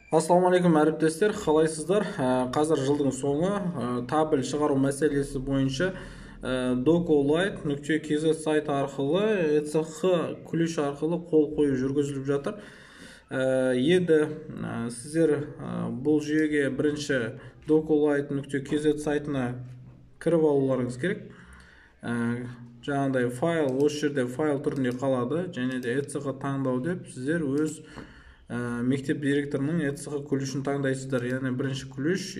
Ассалаумағалейкум әріптестер, қалайсыздар? Қазір жылдың соңы табель шығару мәселесі бойынша docolight.kz сайты арқылы ECH ключ арқылы қол қою жүргізіліп жатыр. Енді сіздер бұл жүйеге бірінші docolight.kz сайтына кіріп алуларыңыз керек. Жаңағыдай файл, осы жерде файл түрінде қалады, және де ECH таңдау деп сіздер өз мектеп директорының ECH ключін таңдайсыздар. Яғни бірінші ключ,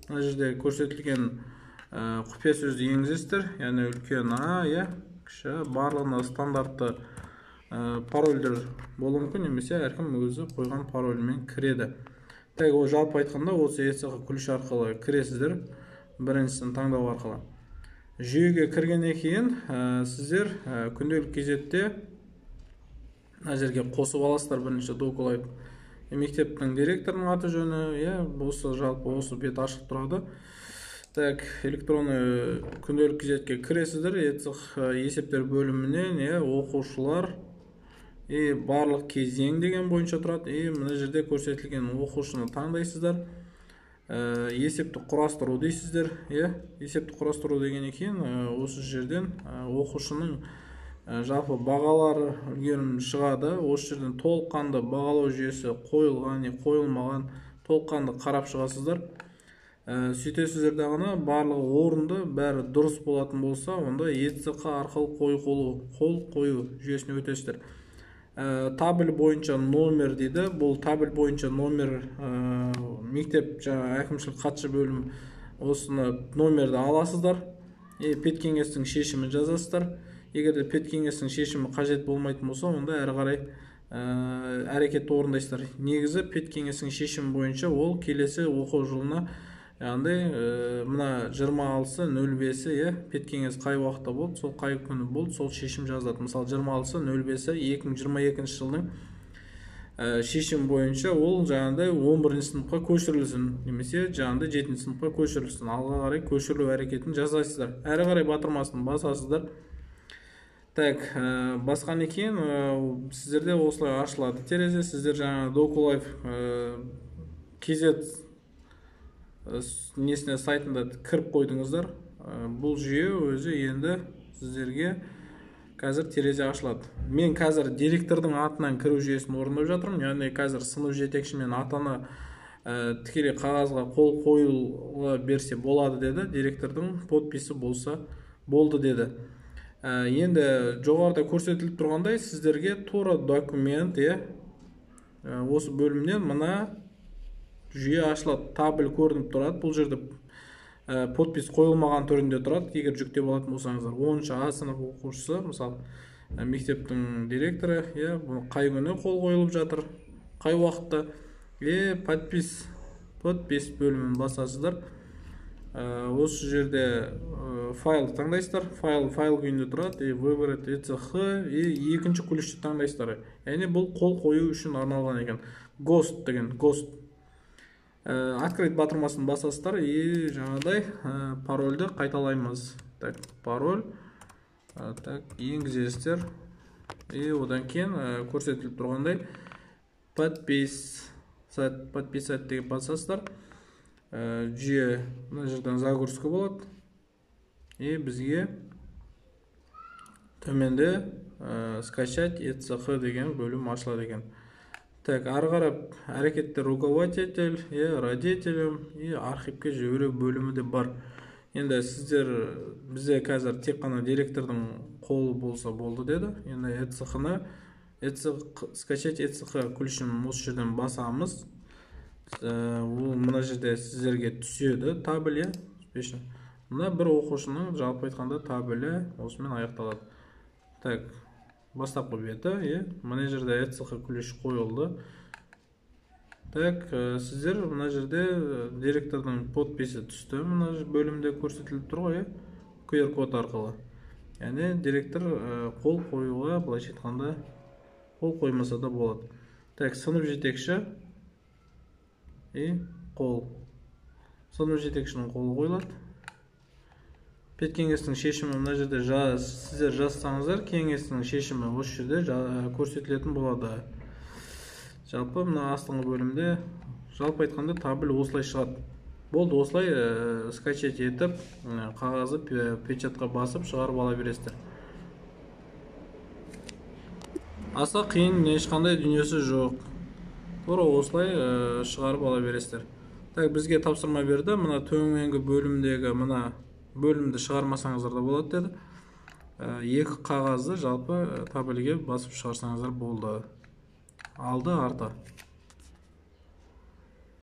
мына жерде көрсетілген құпия сөзді енгізесіздер. Яғни үлкен А, кіші, барлығына стандартты парольдер болуы мүмкін, немесе әркім өзі қойған парольмен кіреді. Тек ол жалпы айтқанда осы ECH ключ арқылы кіресіздер, біріншісін таңдау арқылы. Жүйеге кіргеннен кейін сіздер күнделік кезетте мына жерге қосып аласыздар. Бірінші docolight мектептің директорының аты жөні, осы жалпы осы бет ашық тұрады. Так, электронный күнделік кезетке кіресіздер. ECH есептер бөлімінен оқушылар барлық кезең деген бойынша тұрады. Мына жерде көрсетілген оқушыны таңдайсыздар. Есепті құрастыру дейсіздер. Есепті құрастыру дегеннен кейін осы жерден оқушының жалпы бағалары үлгерім шығады. Осы жерден толыққанды бағалау жүйесі қойылған, қойылмаған толыққанды қарап шығасыздар. Сөйтесіздер дағына барлығы орынды, бәрі дұрыс болатын болса, онда ECH арқылы қол қою жүйесіне өтесіздер. Табель бойынша номер дейді. Бұл табель бойынша номер мектеп әкімшілік хатшы бөлім осыны номерді аласыздар. Петкеңестің шешімін жазасыздар. Егер де петкеңестің шешімі қажет болмайтын болса, онда әрі қарай әрекетті орындайсыздар. Негізі петкеңестің шешімі бойынша ол келесі оқу жылына, яғни мына 26.05 петкеңес қай уақытта болды, сол қай күні болды, сол шешім жазылады. Мысалы 26.05 2022 жылдың шешім бойынша ол жаңағыдай 11 сыныпқа көшірілсін, немесе жаңағыдай 7 сыныпқа көшірілсін. Алға қарай көшірілу әрекетін жасайсыздар. Әрі қарай батырмасын басасыздар. Так, басқаннан кейін сіздерде осылай ашылады терезе. Сіздер жаңа docolight KZ несіне сайтында кіріп қойдыңыздар. Бұл жүйе өзі енді сіздерге қазір терезе ашылады. Мен қазір директордың атынан кіру жүйесін орындап жатырмын. Яғни қазір сынып жетекші мен атаны тікелей қағазға қол қойыла берсе болады деді. Директордың подписі болса болды деді. Енді жоғарыда көрсетіліп тұрғандай сіздерге тура документ осы бөлімнен мына жүйе ашылады. Табель көрініп тұрады. Бұл жерде подпис қойылмаған түрінде тұрады. Егер жүктеп алатын болсаңыздар, 10-шы А сынып оқушысы, мысалы мектептің директоры, қай күні қол қойылып жатыр, қай уақытта, подпис бөлімін басасыздар. Осы жерде файлды таңдайсыздар. Файл күйінде тұрады. Выбрать ECH екінші ключті таңдайсыздар. Яғни бұл қол қою үшін арналған екен. Ghost деген, Ghost. Открыть батырмасын басасыздар. Жаңағыдай парольді қайталаймыз. Так, пароль. Так, енгізесіздер. Одан кейін көрсетіліп тұрғандай подписать деген басасыздар. Жүйе мына жерден загрузка болады. Бізге төменде скачать ECH деген бөлім ашылады екен. Так, ары қарап әрекеттер руководитель, родителем, архивке жіберу бөлімі де бар. Енді сіздер бізде қазір тек қана директордың қолы болса болды деді. Енді скачать ECH ключін осы жерден басамыз. Ол мына жерде сіздерге түседі табель. Мына бір оқушының жалпы айтқанда табелі осымен аяқталады. Так, бастапқы беті, мына жерде ECH ключ қойылды. Так, сіздер мына жерде директордың подписі түсті. Мына бөлімде көрсетіліп тұр ғой, QR код арқылы. Яғни директор қол қоюға, былайша айтқанда, қол қоймаса да болады. Так, сынып жетекші қол. Сынып жетекшінің қолы қойылады. Петкеңестің шешімі мына жерде сіздер жазсаңыздар, кеңестің шешімі осы жерде көрсетілетін болады. Жалпы мына астыңғы бөлімде жалпы айтқанда табель осылай шығады. Болды, осылай скачать етіп қағазы печатқа басып шығарып ала бересіздер. Аса қиын ешқандай дүниесі жоқ. Тура осылай шығарып ала бересіздер. Так, бізге тапсырма берді, мына төменгі бөлімдегі мына бөлімді шығармасаңыздар да болады деді. Екі қағазды жалпы табельге басып шығарсаңыздар болды. Алды арты.